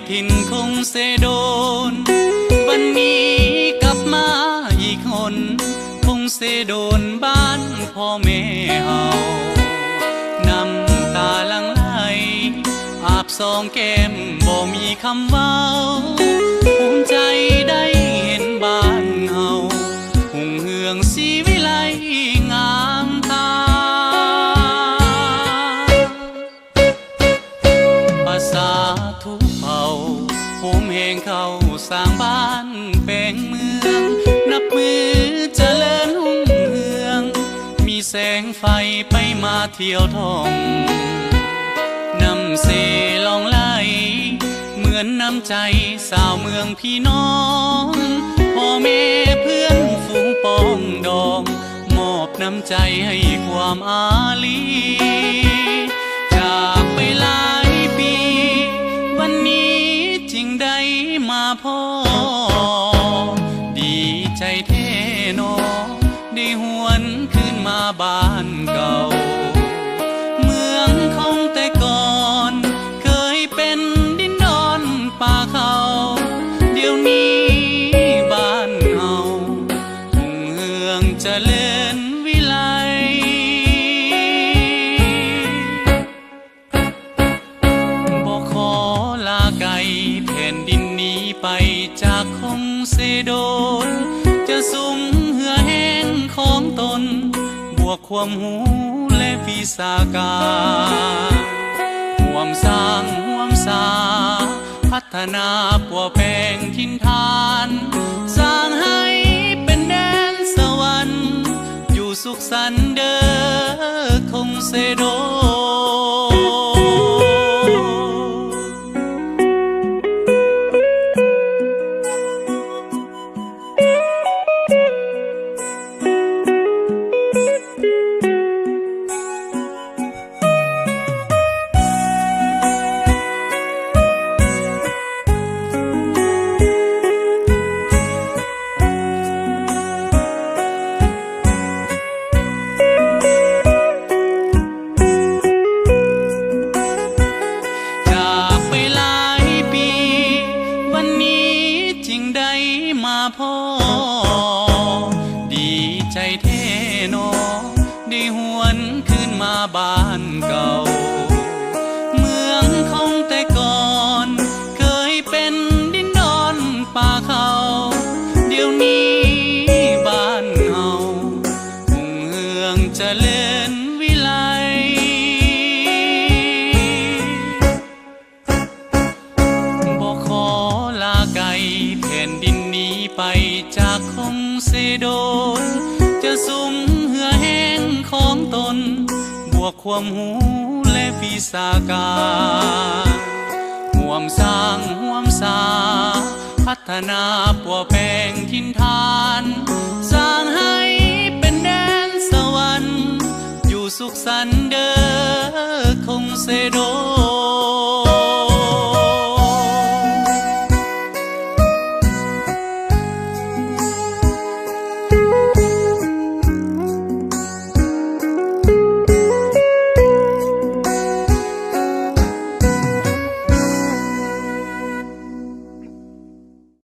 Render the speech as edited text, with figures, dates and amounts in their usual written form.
ถิ่นคงเสโดนวันนี้กลับมาอีกคนคงเสโดนบ้านพ่อแม่เฮาน้ำตาหลั่งไหลอาบสองแก้มบ่มีคำเว้าภูมิใจได้เห็นบ้านเฮาหุ่งเฮืองสีวิไลงามตาภาษาทุกเผ่าโหมเหงเข้าสร้างบ้านแปลงเมืองนับมือเจริญหุ่งเฮืองมีแสงไฟไปมาเที่ยวท่องน้ำเสลองไหลเหมือนน้ำใจสาวเมืองพี่น้องพ่อแม่เพื่อนฝูงปองดองมอบน้ำใจให้ความอารีจากไปหลายปีวันนี้จึงได้มาพ่อดีใจแท้หนอได้หวนคืนมาบ้านเก่าเมืองของแต่ก่อนเคยเป็นดินดอนป่าเขาเดี๋ยวนี้บ้านเฮาหุ่งเฮืองเจริญวิไลบ่ขอลาไกลแผ่นดินนี้ไปจากคงเสโดนจะสุมเหือแห้งของตนบวกความหูและวิสาการห่วมสร้างห่วมสาพัฒนาปัวแปลงทินฐานสร้างให้เป็นแดนสวรรค์อยู่สุขสันต์เด้อคงเสโดพ่อดีใจแท้หนอได้หวนคืนมาบ้านเก่าเมืองของแต่ก่อนเคยเป็นดินดอนป่าเขาเดี๋ยวนี้บ้านเฮาหุ่งเฮืองเจริญวิไลบ่ขอลาไกลแผ่นดินนี้ไปจากคงเสโดนจะสุมเหือแห้งของตนบวกความหูและวิสาการห่วมสร้างห่วมสาพัฒนาปัวแปลงทินฐานสร้างให้เป็นแดนสวรรค์อยู่สุขสันต์เด้อคงเสโดน